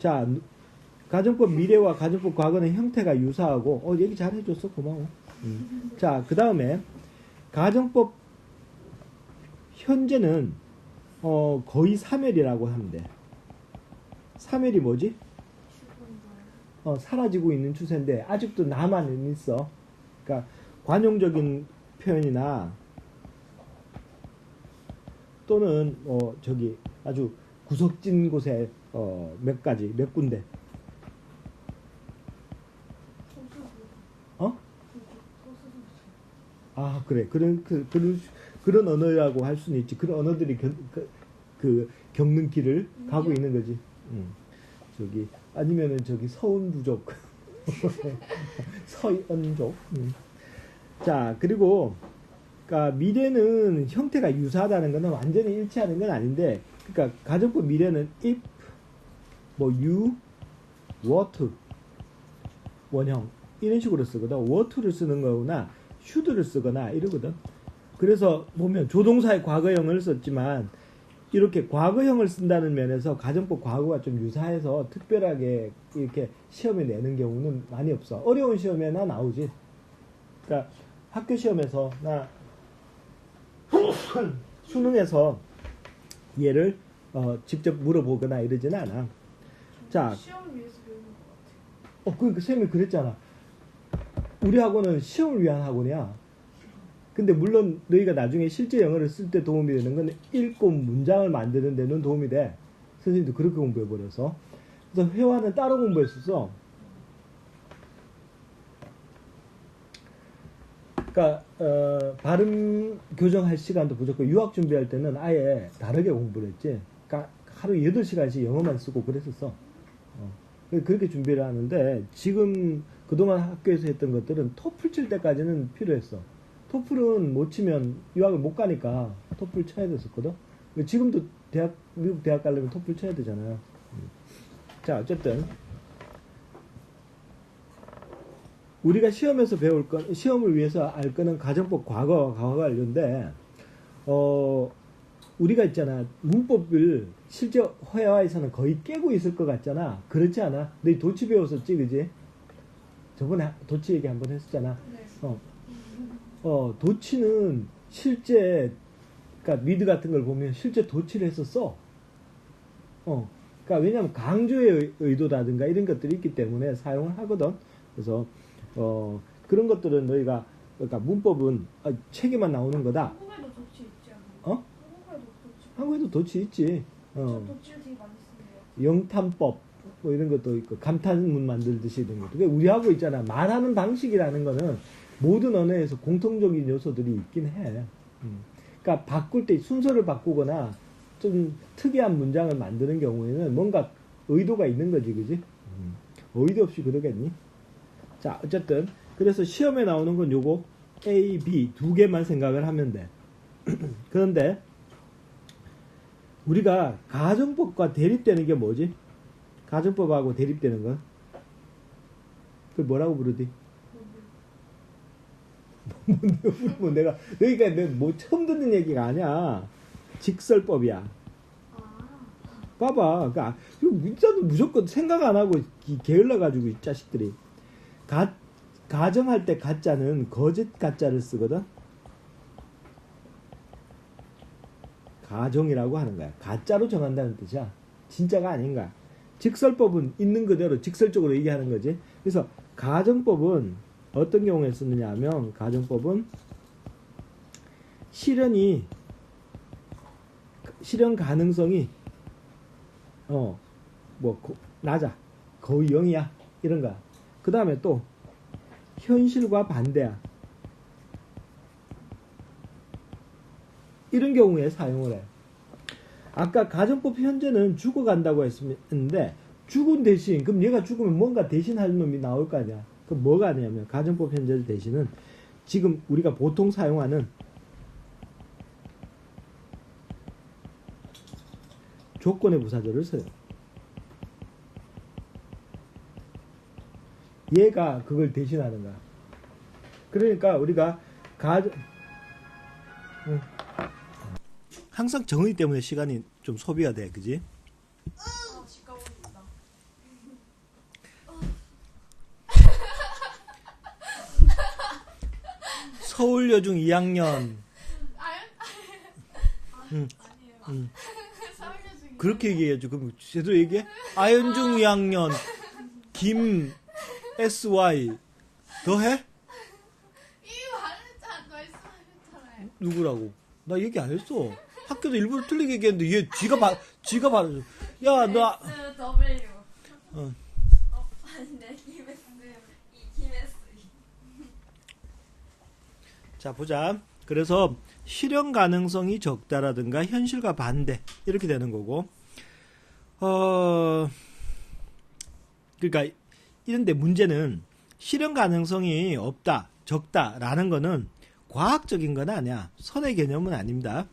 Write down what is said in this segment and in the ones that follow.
자, 가정법 미래와 가정법 과거는 형태가 유사하고, 얘기 잘 해줬어. 고마워. 자, 그 다음에, 가정법 현재는, 거의 3멸이라고 하면 돼. 3멸이 뭐지? 사라지고 있는 추세인데, 아직도 남아는 있어. 그러니까, 관용적인 표현이나, 또는, 아주 구석진 곳에, 몇 군데. 그래. 그런 언어라고 할 수는 있지. 그런 언어들이 겪는 길을 가고 있는 거지. 아니면은 서운부족. 서연족. 자, 그리고, 그러니까 미래는 형태가 유사하다는 것은 완전히 일치하는 건 아닌데, 그러니까 가정법 미래는 if, you, what, 원형 이런 식으로 쓰거든. what를 쓰는 거구나, should를 쓰거나 이러거든. 그래서 보면 조동사의 과거형을 썼지만 이렇게 과거형을 쓴다는 면에서 가정법 과거가 좀 유사해서 특별하게 이렇게 시험에 내는 경우는 많이 없어. 어려운 시험에나 나오지. 그러니까 학교 시험에서 나 수능에서 얘를 직접 물어보거나 이러지는 않아. 자, 시험을 위해서 배우는 것 같아. 그러니까 쌤이 그랬잖아. 우리 학원은 시험을 위한 학원이야. 근데 물론 너희가 나중에 실제 영어를 쓸 때 도움이 되는 건 읽고 문장을 만드는 데는 도움이 돼. 선생님도 그렇게 공부해버려서. 그래서 회화는 따로 공부했었어. 그러니까 발음 교정할 시간도 부족하고 유학 준비할 때는 아예 다르게 공부를 했지. 그러니까 하루 8시간씩 영어만 쓰고 그랬었어. 그렇게 준비를 하는데 지금 그동안 학교에서 했던 것들은 토플 칠 때까지는 필요했어. 토플은 못 치면 유학을 못 가니까 토플 쳐야 됐었거든. 지금도 미국 대학 가려면 토플 쳐야 되잖아요. 자, 어쨌든 우리가 시험에서 배울 건, 시험을 위해서 알 거는 가정법 과거와 관련인데, 우리가 있잖아. 문법을 실제 회화에서는 거의 깨고 있을 것 같잖아. 그렇지 않아? 너희 도치 배웠었지, 그지? 저번에 도치 얘기 한번 했었잖아. 네. 도치는 실제, 그러니까 미드 같은 걸 보면 실제 도치를 했었어. 그러니까 왜냐면 강조의 의도라든가 이런 것들이 있기 때문에 사용을 하거든. 그래서 그런 것들은 너희가, 그러니까 문법은 책에만 나오는 거다. 한국에도 도치 있지 않나요? 한국에도 도치 있지. 저 도치를 되게 많이 쓰는데요. 영탐법 뭐 이런 것도 있고 감탄문 만들듯이 이런 것도. 그러니까 우리하고 있잖아. 말하는 방식이라는 거는 모든 언어에서 공통적인 요소들이 있긴 해. 그러니까 바꿀 때 순서를 바꾸거나 좀 특이한 문장을 만드는 경우에는 뭔가 의도가 있는 거지, 그지? 의도 없이 그러겠니? 자, 어쨌든 그래서 시험에 나오는 건 요거 A, B 두 개만 생각을 하면 돼. 그런데 우리가 가정법과 대립되는 게 뭐지? 가정법하고 대립되는 건? 그걸 뭐라고 부르지? 뭐 내가 그러니까 뭐 처음 듣는 얘기가 아니야. 직설법이야. 봐봐. 그러니까 문자도 무조건 생각 안 하고 게을러 가지고 이 자식들이. 가정할 때 가짜는 거짓 가짜를 쓰거든. 가정이라고 하는 거야. 가짜로 정한다는 뜻이야. 진짜가 아닌 거야. 직설법은 있는 그대로 직설적으로 얘기하는 거지. 그래서 가정법은 어떤 경우에 쓰느냐 하면, 가정법은 실현 가능성이 낮아. 거의 0이야. 이런 거야. 그 다음에 또 현실과 반대야. 이런 경우에 사용을 해. 아까 가정법 현재는 죽어간다고 했는데, 죽은 대신, 그럼 얘가 죽으면 뭔가 대신할 놈이 나올 거 아니야. 그럼 뭐가 아니냐면, 가정법 현재 대신은 지금 우리가 보통 사용하는 조건의 부사절을 써요. 얘가 그걸 대신하는 거야. 그러니까 우리가 항상 정의 때문에 시간이 좀 소비가 돼, 그지? 집 가봅니다. 서울여중 2학년. 응. 아니에요. 서울여중 그렇게 얘기해야죠. 그럼 제대로 얘기해? 아현중 2학년 김 SY 더해? 이거 말했잖아. 말씀하셨잖아요. 누구라고? 나 얘기 안 했어. 학교도 일부러 틀리게 얘기했는데 얘 지가 말해줘. 야, 너 W. 어. 아닌데 김S. 이 김S. 자, 보자. 그래서 실현 가능성이 적다라든가 현실과 반대 이렇게 되는 거고. 그러니까 이런데 문제는 실현 가능성이 없다, 적다라는 거는 과학적인 건 아니야. 선의 개념은 아닙니다.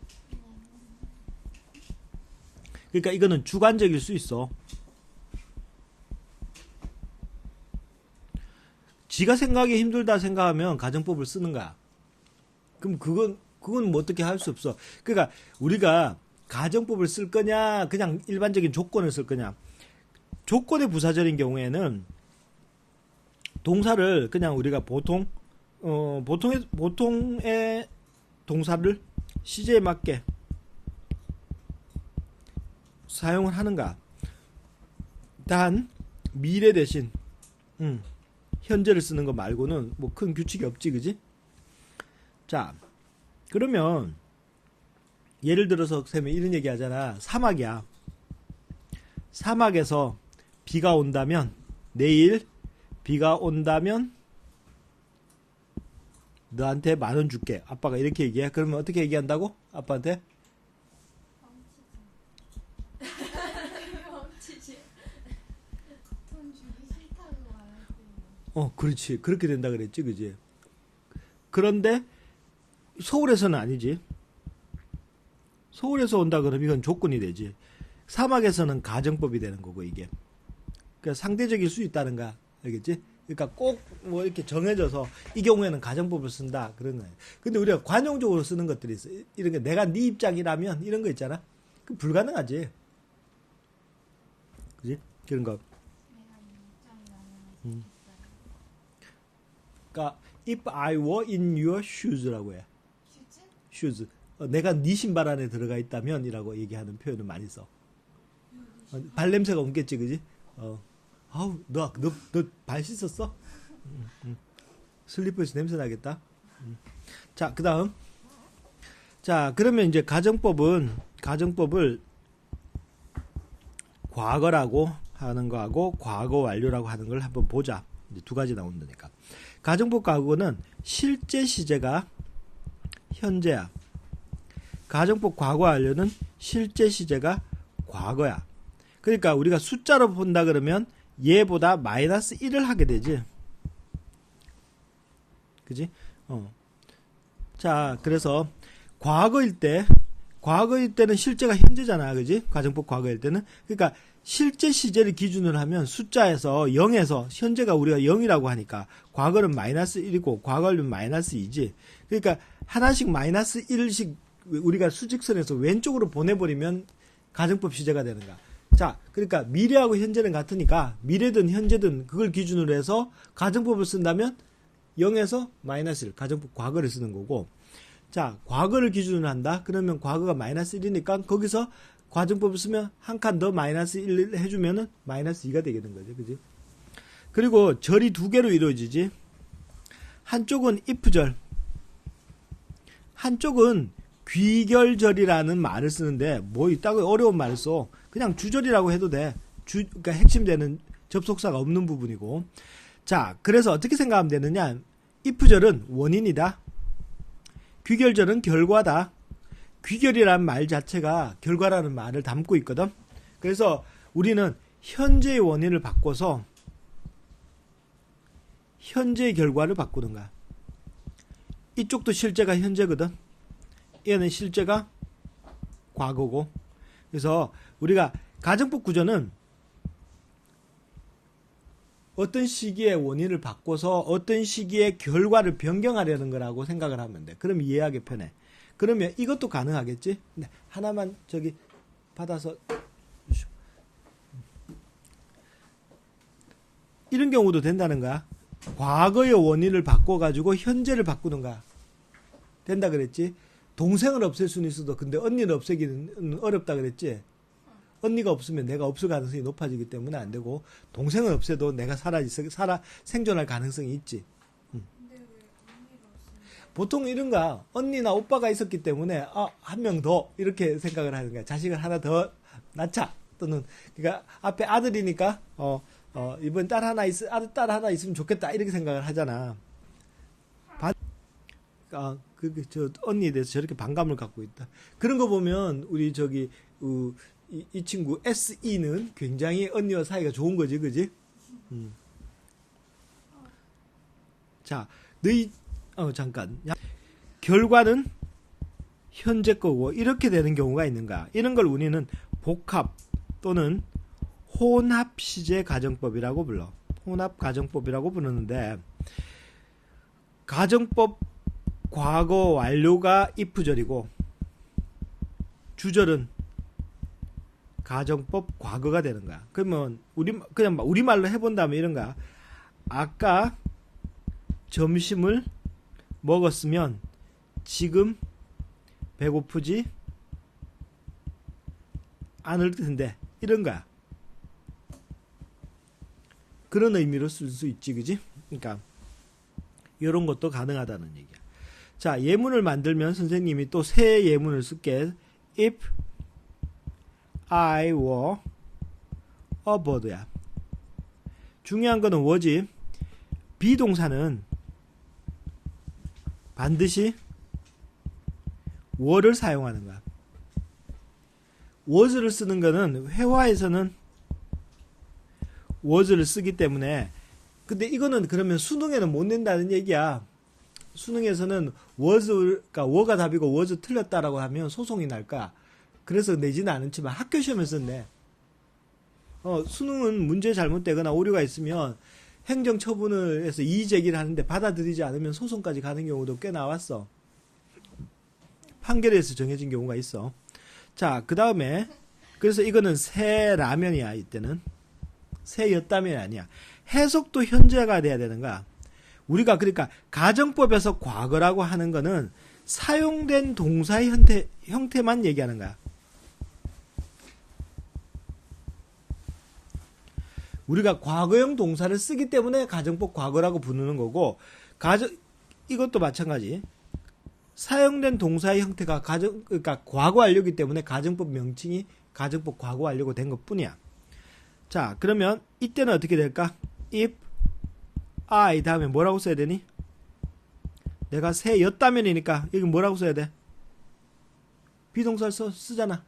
그러니까 이거는 주관적일 수 있어. 지가 생각하기 힘들다 생각하면 가정법을 쓰는 거야. 그럼 그건 뭐 어떻게 할 수 없어. 그러니까 우리가 가정법을 쓸 거냐, 그냥 일반적인 조건을 쓸 거냐. 조건의 부사절인 경우에는 동사를 그냥 우리가 보통의 동사를 시제에 맞게 사용을 하는가. 단 미래 대신 현재를 쓰는 거 말고는 뭐 큰 규칙이 없지, 그지? 자, 그러면 예를 들어서 쌤이 이런 얘기 하잖아. 사막이야. 사막에서 비가 온다면, 내일 비가 온다면 너한테 10,000원 줄게. 아빠가 이렇게 얘기해. 그러면 어떻게 얘기한다고? 아빠한테? 멈치지. 돈 주기 싫다고 말하지. 그렇지. 그렇게 된다 그랬지, 그지? 그런데 서울에서는 아니지. 서울에서 온다 그러면 이건 조건이 되지. 사막에서는 가정법이 되는 거고, 이게. 그러니까 상대적일 수 있다는 거야. 알겠지? 그러니까 꼭 뭐 이렇게 정해져서 이 경우에는 가정법을 쓴다. 그런 거예요. 근데 우리가 관용적으로 쓰는 것들이 있어. 이런 게 내가 네 입장이라면 이런 거 있잖아. 그 불가능하지. 그지? 그런 거. 그러니까 if I were in your shoes라고 해. shoes. 내가 네 신발 안에 들어가 있다면이라고 얘기하는 표현을 많이 써. 발냄새가 옮겠지, 그지? 아우, 너 발 씻었어? 슬리퍼에서 냄새 나겠다. 자, 그 다음. 자, 그러면 이제 가정법을 과거라고 하는 거하고 과거 완료라고 하는 걸 한번 보자. 이제 두 가지 나온다니까. 가정법 과거는 실제 시제가 현재야. 가정법 과거 완료는 실제 시제가 과거야. 그러니까 우리가 숫자로 본다 그러면 얘보다 -1을 하게 되지. 그지? 자, 그래서 과거일 때는 실제가 현재잖아. 그지? 가정법 과거일 때는. 그러니까 실제 시제를 기준으로 하면 숫자에서 0에서 현재가 우리가 0이라고 하니까 과거는 -1이고 과거는 -2지. 그러니까 하나씩 -1씩 우리가 수직선에서 왼쪽으로 보내버리면 가정법 시제가 되는 거야. 자, 그러니까 미래하고 현재는 같으니까 미래든 현재든 그걸 기준으로 해서 가정법을 쓴다면 0에서 -1 가정법 과거를 쓰는 거고, 자, 과거를 기준으로 한다. 그러면 과거가 -1이니까 거기서 가정법을 쓰면 한 칸 더 -1 해주면은 -2가 되게 되는 거죠. 그지? 그리고 절이 두 개로 이루어지지. 한쪽은 if절, 한쪽은 귀결절이라는 말을 쓰는데 뭐 있다고 어려운 말을 써. 그냥 주절이라고 해도 돼. 그러니까 핵심되는 접속사가 없는 부분이고. 자, 그래서 어떻게 생각하면 되느냐. if절은 원인이다. 귀결절은 결과다. 귀결이라는 말 자체가 결과라는 말을 담고 있거든. 그래서 우리는 현재의 원인을 바꿔서 현재의 결과를 바꾸는 거야. 이쪽도 실제가 현재거든. 얘는 실제가 과거고. 그래서 우리가 가정법 구조는 어떤 시기에 원인을 바꿔서 어떤 시기에 결과를 변경하려는 거라고 생각을 하면 돼. 그럼 이해하기 편해. 그러면 이것도 가능하겠지? 네, 하나만 저기 받아서 이런 경우도 된다는 거야. 과거의 원인을 바꿔가지고 현재를 바꾸는 거야. 된다 그랬지. 동생을 없앨 수는 있어도 근데 언니를 없애기는 어렵다 그랬지. 언니가 없으면 내가 없을 가능성이 높아지기 때문에 안 되고 동생을 없애도 내가 생존할 가능성이 있지. 근데 왜 언니가 없으면 보통 이런가 언니나 오빠가 있었기 때문에 한 명 더 이렇게 생각을 하는 거야. 자식을 하나 더 낳자 또는 그러니까 앞에 아들이니까 이번 딸 하나 있으면 좋겠다 이렇게 생각을 하잖아. 저 언니에 대해서 저렇게 반감을 갖고 있다. 그런 거 보면 우리 저기 이 친구 SE는 굉장히 언니와 사이가 좋은 거지, 그지? 자, 잠깐. 결과는 현재 거고 이렇게 되는 경우가 있는가? 이런 걸 우리는 복합 또는 혼합 시제 가정법이라고 불러. 혼합 가정법이라고 부르는데 가정법 과거 완료가 if절이고 주절은 가정법 과거가 되는 거야. 그러면 그냥 우리말로 해본다면 이런가? 아까 점심을 먹었으면 지금 배고프지 않을 텐데 이런 거야. 그런 의미로 쓸 수 있지, 그지? 그러니까 이런 것도 가능하다는 얘기야. 자, 예문을 만들면 선생님이 또 새 예문을 쓸게. If I were a bird야. 중요한 거는 was지. 비동사는 반드시 were를 사용하는 거야. was를 쓰는 거는 회화에서는 was를 쓰기 때문에 근데 이거는 그러면 수능에는 못 낸다는 얘기야. 수능에서는 그러니까 were가 답이고 was 틀렸다라고 하면 소송이 날 거야. 그래서 내지는 않지만 학교 시험에서 내. 수능은 문제 잘못되거나 오류가 있으면 행정처분을 해서 이의제기를 하는데 받아들이지 않으면 소송까지 가는 경우도 꽤 나왔어. 판결에서 정해진 경우가 있어. 자, 그 다음에 그래서 이거는 새 라면이야. 이때는 새였다면이 아니야. 해석도 현재가 돼야 되는 거야. 우리가 그러니까 가정법에서 과거라고 하는 거는 사용된 동사의 형태만 얘기하는 거야. 우리가 과거형 동사를 쓰기 때문에 가정법 과거라고 부르는 거고 이것도 마찬가지. 사용된 동사의 형태가 그러니까 과거 완료이기 때문에 가정법 명칭이 가정법 과거 완료가 된 것뿐이야. 자, 그러면 이때는 어떻게 될까? If I 다음에 뭐라고 써야 되니? 내가 새였다면이니까 여기 뭐라고 써야 돼? 비동사를 쓰잖아.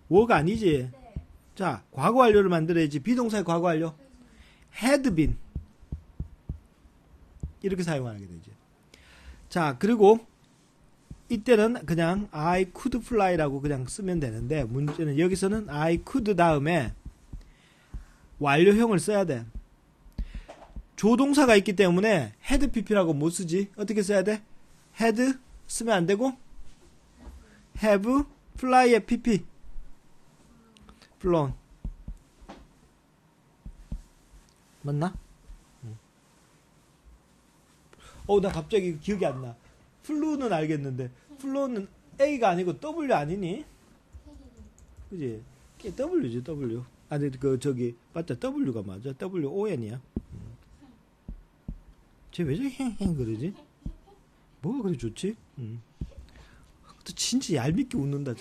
were가 아니지. 네. 자, 과거 완료를 만들어야지. 비동사의 과거 완료. had been. 이렇게 사용하게 되지. 자, 그리고 이때는 그냥 I could fly라고 그냥 쓰면 되는데 문제는 여기서는 I could 다음에 완료형을 써야 돼. 조동사가 있기 때문에 had pp라고 못 쓰지. 어떻게 써야 돼? had 쓰면 안 되고 have fly의 pp flown 맞나? 나 갑자기 기억이 안 나. flu는 알겠는데 flow는 A가 아니고 W 아니니? 그지? W지 W. 아니 저기 맞다. W가 맞아. WON이야. 쟤 왜 저렇게 행 그러지? 뭐가 그리 좋지? 또 진짜 얄밉게 웃는다.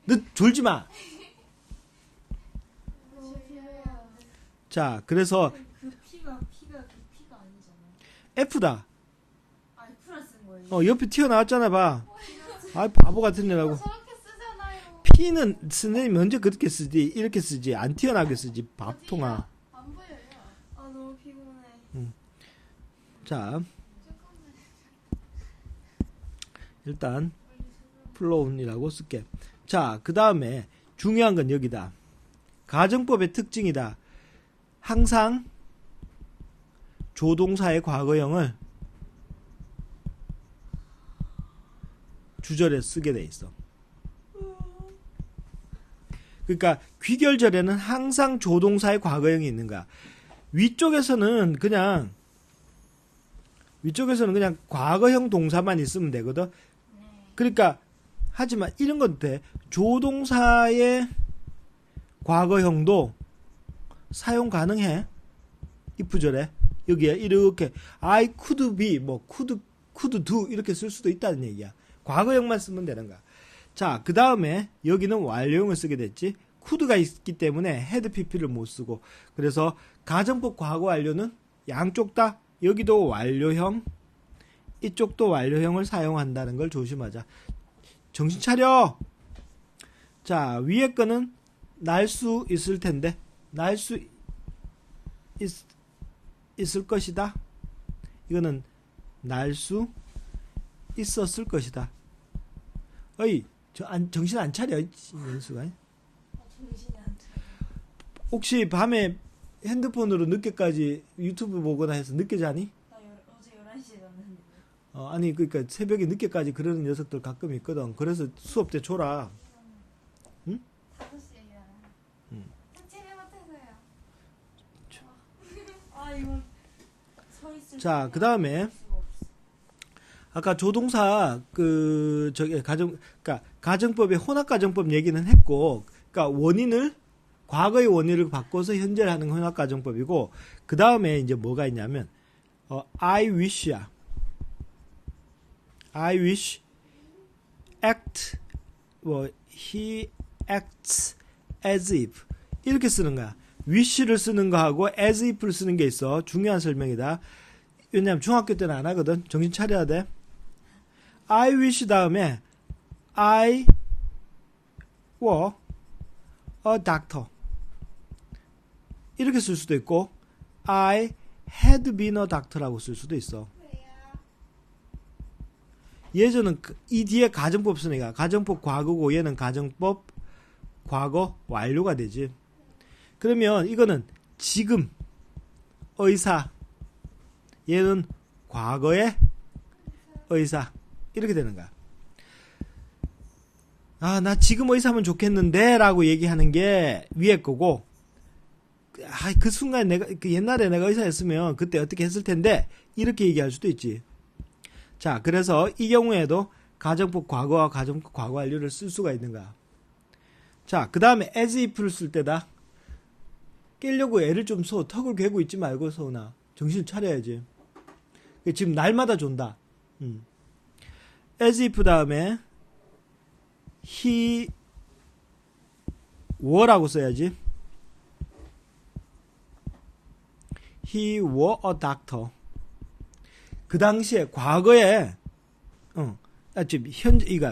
너 졸지 마. 자, 그래서 그 P가 아니잖아. F다. F라 쓴 거예요. 옆에 튀어나왔잖아, 봐. 바보 같은 애라고. 저렇게 쓰잖아요. P는 선생님 먼저 그렇게 쓰지, 이렇게 쓰지, 안 튀어나오게 쓰지, 밥통아. 안 보여요. 너무 피곤해. 자, 일단 플로운이라고 쓸게. 자, 그 다음에 중요한 건 여기다. 가정법의 특징이다. 항상 조동사의 과거형을 주절에 쓰게 돼 있어. 그러니까 귀결절에는 항상 조동사의 과거형이 있는 거야. 위쪽에서는 그냥 위쪽에서는 그냥 과거형 동사만 있으면 되거든. 네. 그러니까 하지만 이런 것도 돼. 조동사의 과거형도 사용 가능해. if절에 여기에 이렇게 I could be 뭐 could do 이렇게 쓸 수도 있다는 얘기야. 과거형만 쓰면 되는 거야. 자, 그 다음에 여기는 완료형을 쓰게 됐지. could가 있기 때문에 had pp를 못 쓰고, 그래서 가정법 과거 완료는 양쪽 다 여기도 완료형, 이쪽도 완료형을 사용한다는 걸 조심하자. 정신 차려. 자, 위에 거는 날 수 있을 텐데, 날 수 있을 것이다. 이거는 날 수 있었을 것이다. 어이, 정신 안 차려, 연수가. 정신이 안 차려. 혹시 밤에 핸드폰으로 늦게까지 유튜브 보거나 해서 늦게 자니? 나 어제 11시에 잤는데. 아니, 그러니까 새벽에 늦게까지 그러는 녀석들 가끔 있거든. 그래서 수업 때 줘라. 응? 5시에 일어나. 응. 상체를 못해서요. 이거 서 있을 자, 때 그 다음에 수가 없어. 아까 조동사 그러니까 가정법의 혼합가정법 얘기는 했고, 그러니까 원인을 과거의 원인을 바꿔서 현재를 하는 혼합가정법이고, 그 다음에 이제 뭐가 있냐면 I wish야. I wish act 뭐 he acts as if 이렇게 쓰는 거야. wish를 쓰는 거하고 as if를 쓰는 게 있어. 중요한 설명이다. 왜냐면 중학교 때는 안 하거든. 정신 차려야 돼. I wish 다음에 I were a doctor 이렇게 쓸 수도 있고, I had been a doctor라고 쓸 수도 있어. 예전은 이 뒤에 가정법 쓰니까 가정법 과거고, 얘는 가정법 과거 완료가 되지. 그러면 이거는 지금 의사, 얘는 과거의 의사 이렇게 되는 거야. 아, 나 지금 의사면 좋겠는데 라고 얘기하는 게 위에 거고, 그 순간 옛날에 내가 의사였으면 그때 어떻게 했을 텐데 이렇게 얘기할 수도 있지. 자, 그래서 이 경우에도 가정법 과거와 가정법 과거 완료를 쓸 수가 있는 거야. 자, 그 다음에 as if를 쓸 때다. 깨려고 애를 좀 써. 턱을 괴고 있지 말고, 서은아. 정신 차려야지. 지금 날마다 존다. as if 다음에 he were라고 써야지. he were a doctor. 그 당시에 과거에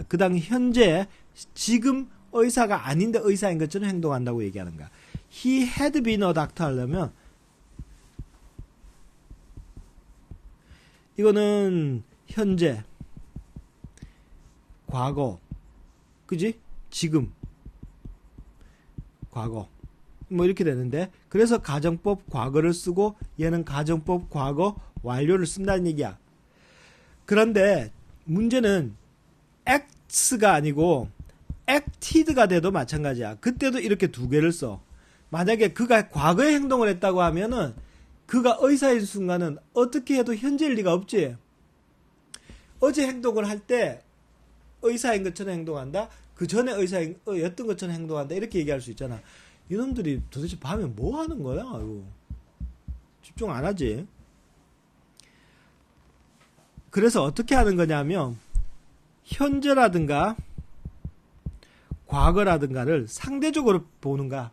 그 당시 현재 지금 의사가 아닌데 의사인 것처럼 행동한다고 얘기하는 거야. he had been a doctor 하려면 이거는 현재, 과거, 그지? 지금, 과거 뭐 이렇게 되는데, 그래서 가정법 과거를 쓰고 얘는 가정법 과거 완료를 쓴다는 얘기야. 그런데 문제는 acts가 아니고 acted가 돼도 마찬가지야. 그때도 이렇게 두 개를 써. 만약에 그가 과거에 행동을 했다고 하면은 그가 의사인 순간은 어떻게 해도 현재일 리가 없지. 어제 행동을 할 때 의사인 것처럼 행동한다, 그 전에 의사였던 것처럼 행동한다, 이렇게 얘기할 수 있잖아. 이놈들이 도대체 밤에 뭐 하는 거야? 이거 집중 안 하지. 그래서 어떻게 하는 거냐면 현재라든가 과거라든가를 상대적으로 보는 거야.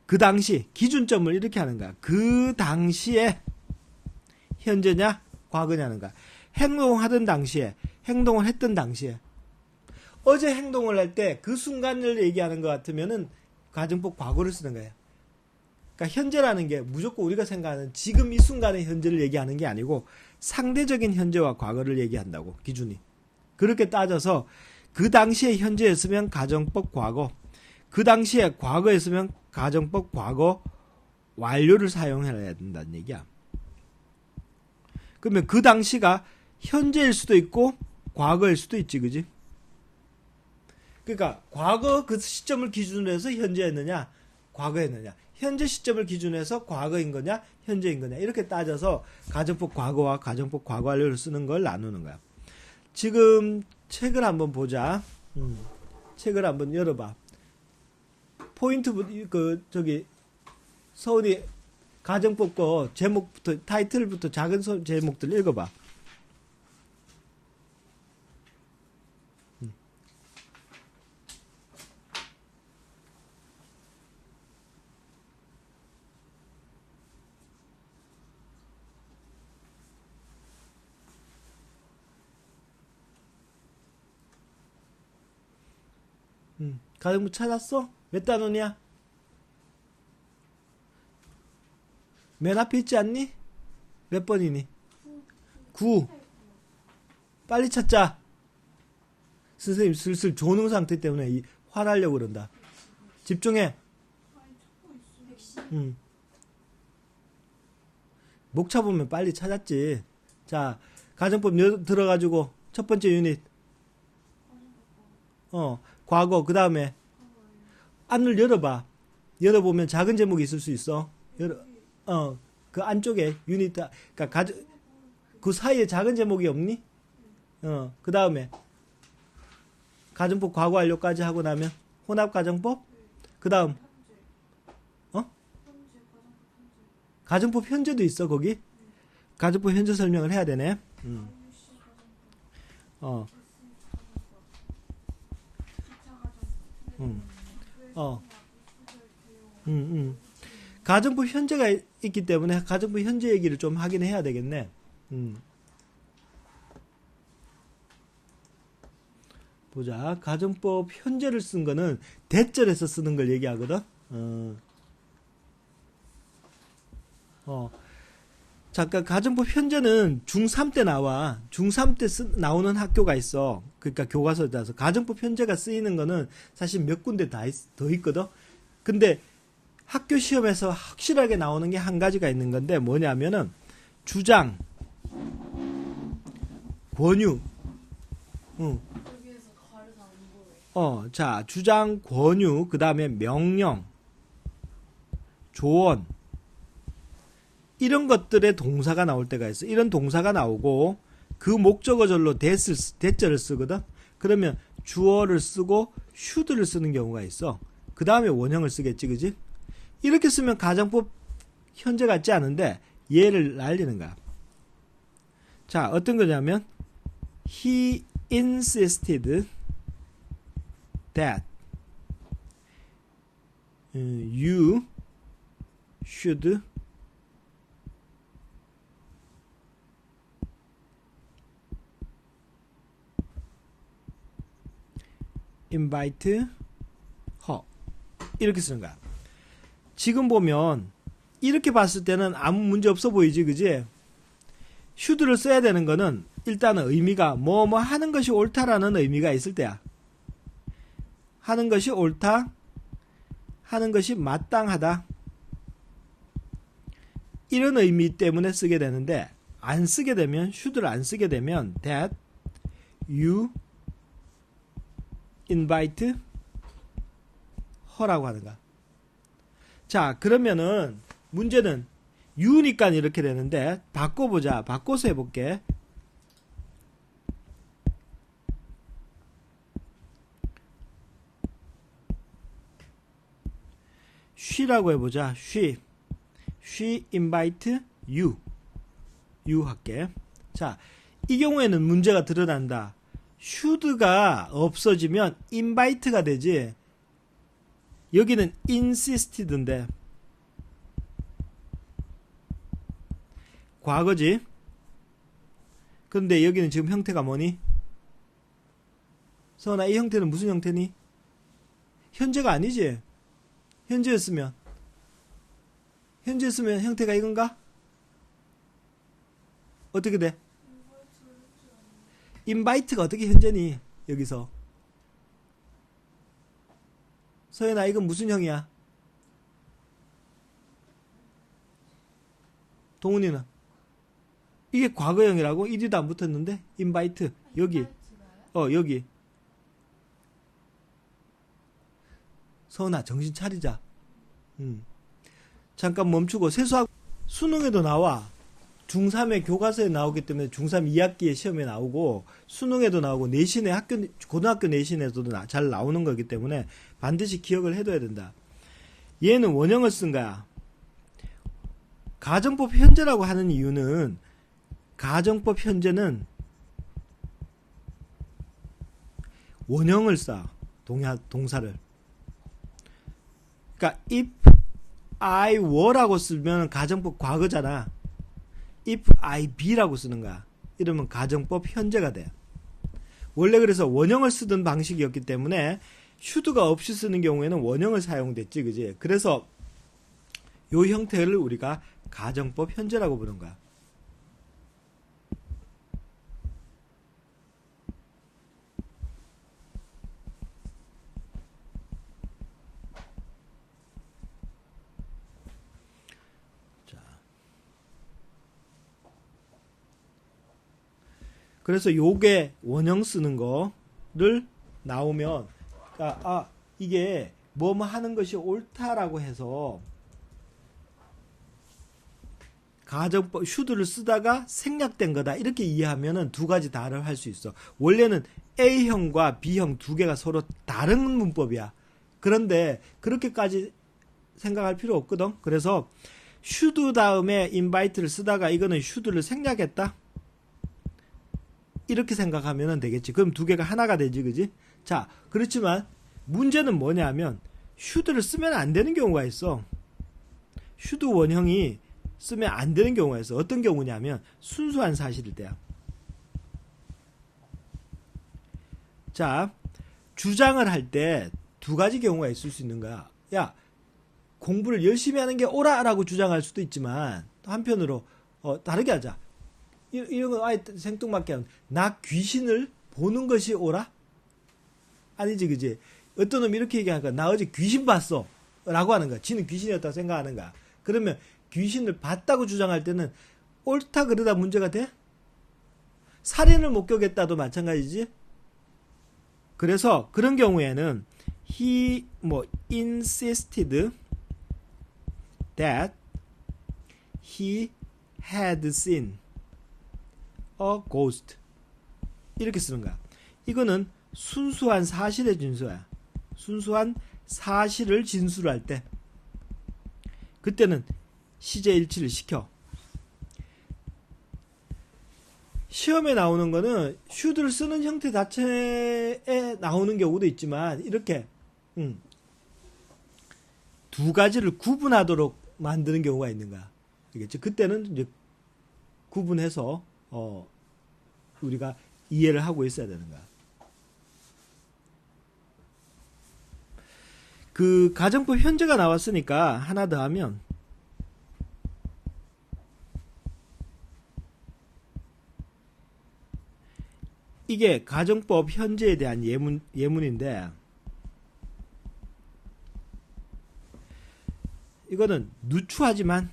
그 당시 기준점을 이렇게 하는 거야. 그 당시에 현재냐 과거냐는 거야. 행동하던 당시에, 행동을 했던 당시에. 어제 행동을 할 때 그 순간을 얘기하는 것 같으면은 가정법 과거를 쓰는 거예요. 그러니까 현재라는 게 무조건 우리가 생각하는 지금 이 순간의 현재를 얘기하는 게 아니고 상대적인 현재와 과거를 얘기한다고, 기준이. 그렇게 따져서 그 당시에 현재였으면 가정법 과거, 그 당시에 과거였으면 가정법 과거 완료를 사용해야 된다는 얘기야. 그러면 그 당시가 현재일 수도 있고 과거일 수도 있지, 그지? 그러니까 과거 그 시점을 기준으로 해서 현재였느냐, 과거였느냐. 현재 시점을 기준으로 해서 과거인 거냐, 현재인 거냐. 이렇게 따져서 가정법 과거와 가정법 과거 완료를 쓰는 걸 나누는 거야. 지금 책을 한번 보자. 책을 한번 열어봐. 포인트, 서울이 가정법 거 제목부터, 타이틀부터 작은 제목들 읽어봐. 가정법 찾았어? 몇 단원이야? 맨 앞에 있지 않니? 몇 번이니? 9. 빨리 찾자. 선생님 슬슬 조능 상태 때문에 화나려고 그런다. 집중해. 목차 보면 빨리 찾았지. 자, 가정법 들어가지고 첫 번째 유닛. 과거. 그 다음에 안을 열어봐. 열어보면 작은 제목이 있을 수 있어. 그 안쪽에 유닛, 그러니까 그 사이에 작은 제목이 없니? 그 다음에 가정법 과거 완료까지 하고 나면 혼합 가정법. 그 다음 가정법 현재도 있어 거기. 가정법 현재 설명을 해야 되네. 가정법 현재가 있기 때문에 가정법 현재 얘기를 좀 하긴 해야 되겠네. 보자. 가정법 현재를 쓴 거는 대절에서 쓰는 걸 얘기하거든. 잠깐 가정법 현재는 중3 때 나와. 중3 때 나오는 학교가 있어. 그러니까 교과서에 따라서 가정법 현재가 쓰이는 거는 사실 몇 군데 더 있거든. 근데 학교 시험에서 확실하게 나오는 게 한 가지가 있는 건데 뭐냐면은 주장, 권유. 자, 주장, 권유, 그 다음에 명령, 조언. 이런 것들의 동사가 나올 때가 있어. 이런 동사가 나오고 그 목적어절로 대절을 쓰거든. 그러면 주어를 쓰고 should를 쓰는 경우가 있어. 그 다음에 원형을 쓰겠지, 그지? 이렇게 쓰면 가정법 현재 같지 않은데 얘를 날리는 거야. 자, 어떤 거냐면 he insisted that you should invite her. 이렇게 쓰는 거야. 지금 보면 이렇게 봤을 때는 아무 문제 없어 보이지, 그지? should를 써야 되는 거는 일단은 의미가 뭐 하는 것이 옳다라는 의미가 있을 때야. 하는 것이 옳다, 하는 것이 마땅하다, 이런 의미 때문에 쓰게 되는데, 안 쓰게 되면, should를 안 쓰게 되면 that you invite her라고 하는 거야. 자, 그러면은 문제는 you니까 이렇게 되는데 바꿔보자. 바꿔서 해볼게. she라고 해보자. she invite you 할게. 자, 이 경우에는 문제가 드러난다. should가 없어지면 invite가 되지. 여기는 insisted인데 과거지. 그런데 여기는 지금 형태가 뭐니? 서은아, 이 형태는 무슨 형태니? 현재가 아니지. 현재였으면 형태가 이건가? 어떻게 돼? invite가 어떻게 현재니? 여기서 서연아, 이건 무슨 형이야? 동훈이는? 이게 과거형이라고? 이리도 안 붙었는데? invite 여기. 여기. 서은아, 정신 차리자. 잠깐 멈추고 세수하고 수능에도 나와. 중3의 교과서에 나오기 때문에 중3 2학기에 시험에 나오고 수능에도 나오고 내신에 고등학교 내신에서도 잘 나오는 거기 때문에 반드시 기억을 해둬야 된다. 얘는 원형을 쓴 거야. 가정법 현재라고 하는 이유는 가정법 현재는 원형을 써. 동사를. 그러니까 if I were라고 쓰면 가정법 과거잖아. if I be라고 쓰는 거야. 이러면 가정법 현재가 돼. 원래 그래서 원형을 쓰던 방식이었기 때문에 should가 없이 쓰는 경우에는 원형을 사용됐지, 그지? 그래서 요 형태를 우리가 가정법 현재라고 부르는 거야. 그래서 요게 원형 쓰는 거를 나오면 이게 뭐뭐 하는 것이 옳다라고 해서 가정법 should를 쓰다가 생략된 거다 이렇게 이해하면은 두 가지 다를 할 수 있어. 원래는 A형과 B형 두 개가 서로 다른 문법이야. 그런데 그렇게까지 생각할 필요 없거든. 그래서 should 다음에 invite를 쓰다가 이거는 should를 생략했다. 이렇게 생각하면 되겠지. 그럼 두 개가 하나가 되지, 그지? 자, 그렇지만 문제는 뭐냐면 should를 쓰면 안 되는 경우가 있어. should 원형이 쓰면 안 되는 경우가 있어. 어떤 경우냐면 순수한 사실일 때야. 자, 주장을 할 때 두 가지 경우가 있을 수 있는 거야. 야, 공부를 열심히 하는 게 옳아라고 주장할 수도 있지만 한편으로 다르게 하자. 이런 거 아예 생뚱맞게 하면 나 귀신을 보는 것이 옳아? 아니지, 그지? 어떤 놈이 이렇게 얘기하니까 나 어제 귀신 봤어 라고 하는 거야. 지는 귀신이었다고 생각하는 거야. 그러면 귀신을 봤다고 주장할 때는 옳다 그러다 문제가 돼? 살인을 목격했다도 마찬가지지. 그래서 그런 경우에는 he insisted that he had seen a ghost 이렇게 쓰는 거야. 이거는 순수한 사실의 진술이야. 순수한 사실을 진술할 때 그때는 시제 일치를 시켜. 시험에 나오는 거는 should를 쓰는 형태 자체에 나오는 경우도 있지만 이렇게 두 가지를 구분하도록 만드는 경우가 있는 거야. 알겠지? 그때는 이제 구분해서 우리가 이해를 하고 있어야 되는 거야. 그 가정법 현재가 나왔으니까 하나 더 하면 이게 가정법 현재에 대한 예문인데 이거는 누추하지만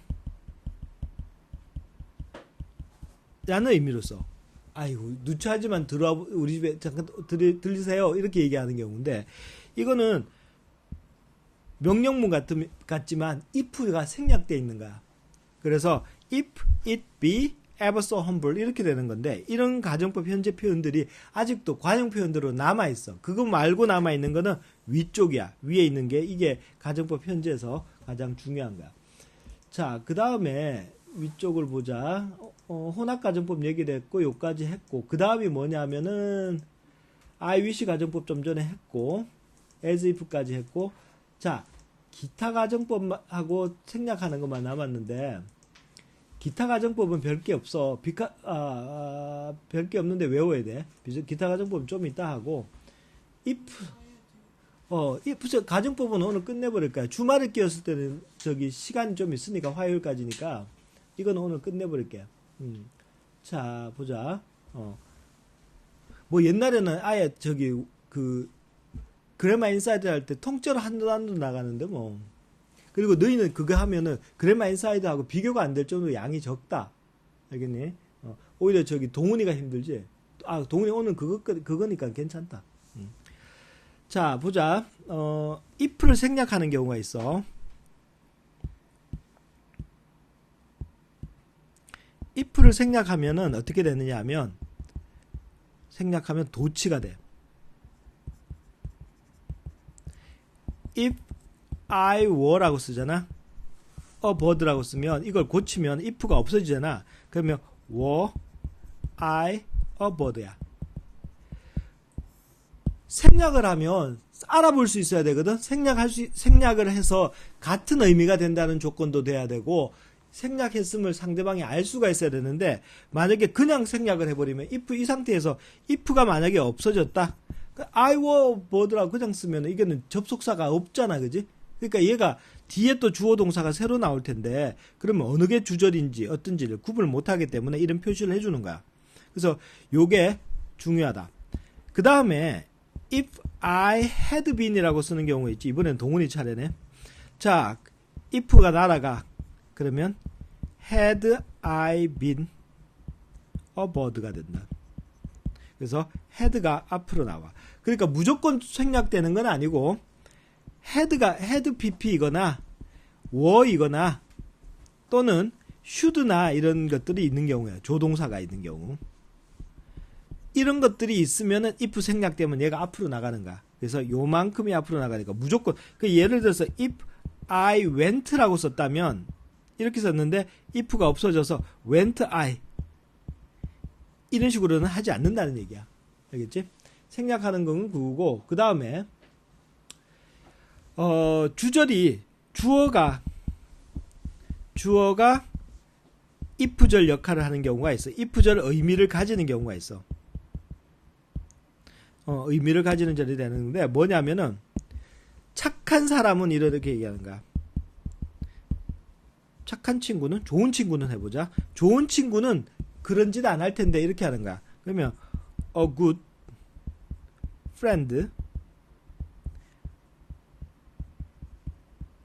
라는 의미로 써. 아이고 누추하지만 들어와 우리 집에 잠깐 들리세요 이렇게 얘기하는 경우인데 이거는 명령문 같지만 if가 생략되어 있는 거야. 그래서 if it be ever so humble 이렇게 되는 건데 이런 가정법 현재 표현들이 아직도 관용 표현대로 남아있어. 그거 말고 남아있는 거는 위쪽이야. 위에 있는 게 이게 가정법 현재에서 가장 중요한 거야. 자, 그 다음에 위쪽을 보자. 혼합가정법 얘기를 했고 요까지 했고 그 다음이 뭐냐면은 I wish 가정법 좀 전에 했고 as if까지 했고 자 기타 가정법하고 생략하는 것만 남았는데 기타 가정법은 별게 없어. 별게 없는데 외워야 돼. 기타 가정법은 좀 이따 하고 if 가정법은 오늘 끝내버릴 거야. 주말에 끼웠을 때는 시간이 좀 있으니까 화요일까지니까 이건 오늘 끝내버릴게. 자 보자. 뭐 옛날에는 아예 그래마 인사이드 할 때 통째로 한 단도 나가는데 뭐. 그리고 너희는 그거 하면은 그래마 인사이드하고 비교가 안 될 정도로 양이 적다. 알겠니? 오히려 동훈이가 힘들지. 동훈이 오늘 그거니까 괜찮다. 자, 보자. if를 생략하는 경우가 있어. if를 생략하면은 어떻게 되느냐 하면 생략하면 도치가 돼. if I were라고 쓰잖아. a bird라고 쓰면 이걸 고치면 if가 없어지잖아. 그러면 were I a bird야. 생략을 하면 알아볼 수 있어야 되거든. 생략을 해서 같은 의미가 된다는 조건도 돼야 되고, 생략했음을 상대방이 알 수가 있어야 되는데, 만약에 그냥 생략을 해버리면 if 이 상태에서 if가 만약에 없어졌다. I were bird라고 그냥 쓰면 이거는 접속사가 없잖아, 그지? 그러니까 얘가 뒤에 또 주어 동사가 새로 나올 텐데, 그러면 어느 게 주절인지 어떤지를 구분을 못하기 때문에 이런 표시를 해주는 거야. 그래서 요게 중요하다. 그 다음에 if I had been이라고 쓰는 경우가 있지. 이번엔 동훈이 차례네. 자, if가 날아가. 그러면 had I been a bird가 된다. 그래서 had가 앞으로 나와. 그러니까 무조건 생략되는 건 아니고, had pp이거나 were이거나 또는 should나 이런 것들이 있는 경우야. 조동사가 있는 경우. 이런 것들이 있으면은 if 생략되면 얘가 앞으로 나가는 거야. 그래서 요만큼이 앞으로 나가니까 무조건, 예를 들어서 if I went라고 썼다면 이렇게 썼는데 if가 없어져서 went I 이런 식으로는 하지 않는다는 얘기야. 알겠지? 생략하는 건 그거고, 그 다음에 주절이 주어가 if절 역할을 하는 경우가 있어. if절 의미를 가지는 경우가 있어. 의미를 가지는 절이 되는데 뭐냐면은 착한 사람은 이렇게 얘기하는 거야. 착한 친구는, 좋은 친구는 해보자. 좋은 친구는 그런 짓 안 할 텐데 이렇게 하는 거야. 그러면 a good friend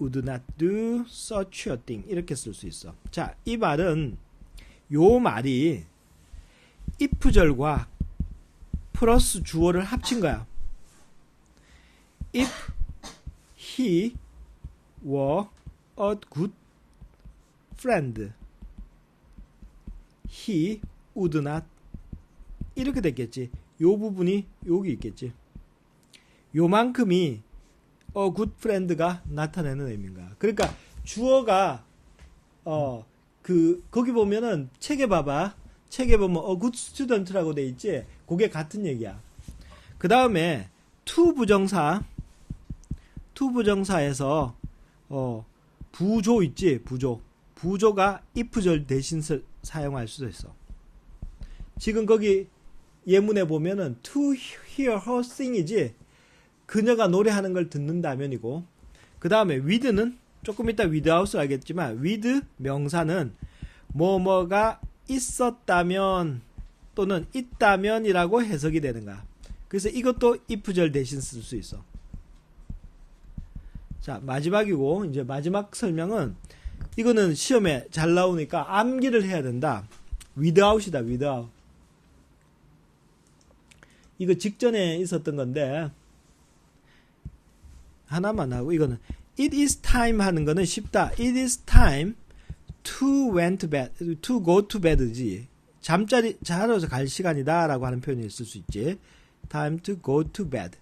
would not do such a thing 이렇게 쓸 수 있어. 자, 이 말은 요 말이 if절과 플러스 주어를 합친 거야. If he were a good friend, he would not 이렇게 됐겠지. 요 부분이 여기 있겠지. 요만큼이 a good friend가 나타내는 의미인가. 그러니까 주어가 거기 보면은 책에 봐봐. 책에 보면 a good student라고 돼 있지. 그게 같은 얘기야. 그 다음에 to 부정사에서 부조 있지. 부조가 if절 대신 사용할 수도 있어. 지금 거기 예문에 보면은 to hear her sing이지. 그녀가 노래하는 걸 듣는다면이고, 그 다음에 with는 조금 이따 without을 알겠지만 with 명사는 뭐뭐가 있었다면 또는 있다면이라고 해석이 되는 거야. 그래서 이것도 if절 대신 쓸 수 있어. 자, 마지막이고, 이제 마지막 설명은 이거는 시험에 잘 나오니까 암기를 해야 된다. without이다. without. 이거 직전에 있었던 건데 하나만 하고, 이거는 it is time 하는 거는 쉽다. it is time to go to bed지. 자러 갈 시간이다 라고 하는 표현을 쓸 수 있지. time to go to bed.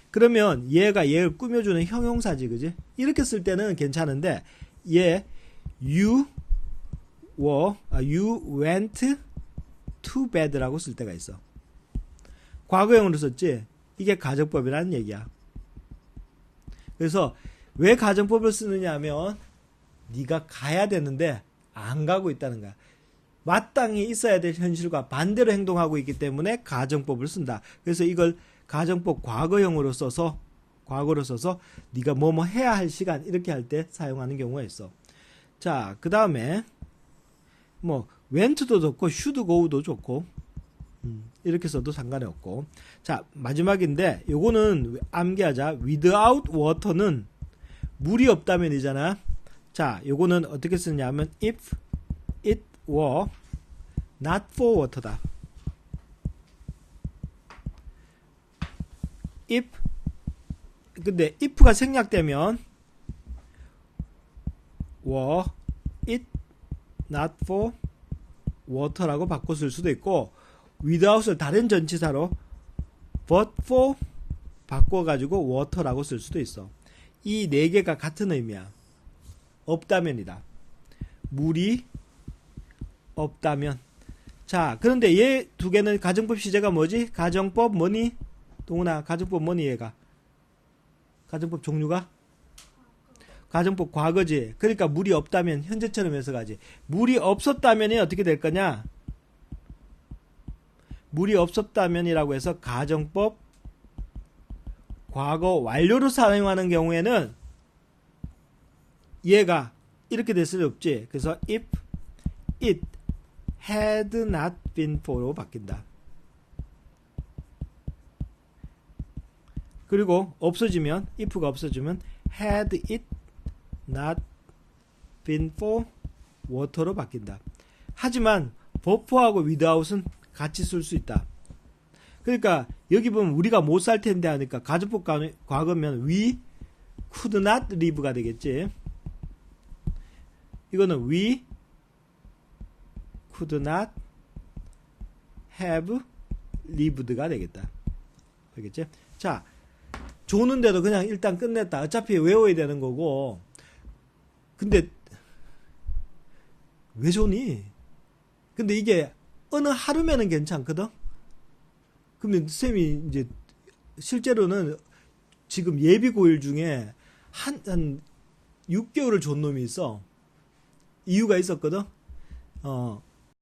그러면 얘를 꾸며주는 형용사지, 그지? 이렇게 쓸 때는 괜찮은데, you went to bed라고 쓸 때가 있어. 과거형으로 썼지? 이게 가정법이라는 얘기야. 그래서 왜 가정법을 쓰느냐 하면 네가 가야 되는데 안 가고 있다는 거야. 마땅히 있어야 될 현실과 반대로 행동하고 있기 때문에 가정법을 쓴다. 그래서 이걸 가정법 과거형으로 써서 네가 뭐뭐 해야 할 시간 이렇게 할 때 사용하는 경우가 있어. 자, 그 다음에 went도 좋고 should go도 좋고 이렇게 써도 상관이 없고. 자, 마지막인데 요거는 암기하자. without water는 물이 없다면이잖아. 자, 요거는 어떻게 쓰냐면 if it were not for water다. 근데 if가 생략되면 were it not for water라고 바꿔 쓸 수도 있고 without을 다른 전치사로 but for 바꿔가지고 water라고 쓸 수도 있어. 이 네 개가 같은 의미야. 없다면이다. 물이 없다면. 자, 그런데 얘 두 개는 가정법 시제가 뭐지? 가정법 뭐니? 동훈아, 가정법 뭐니 얘가? 가정법 종류가? 가정법 과거지. 그러니까 물이 없다면 현재처럼 해석하지. 물이 없었다면이 어떻게 될 거냐? 물이 없었다면이라고 해서 가정법 과거 완료로 사용하는 경우에는 얘가 이렇게 될 수 없지. 그래서 if it had not been for로 바뀐다. 그리고 없어지면 if가 없어지면 had it not been for water로 바뀐다. 하지만 버프하고 without은 같이 쓸 수 있다. 그러니까 여기 보면 우리가 못 살 텐데 하니까 가정법 과거면 we could not live가 되겠지. 이거는 we could not have lived가 되겠다. 알겠지? 자, 조는데도 그냥 일단 끝냈다. 어차피 외워야 되는 거고. 근데 왜 조니? 근데 이게 어느 하루면은 괜찮거든? 근데 쌤이 이제 실제로는 지금 예비 고일 중에 한 6개월을 존 놈이 있어. 이유가 있었거든?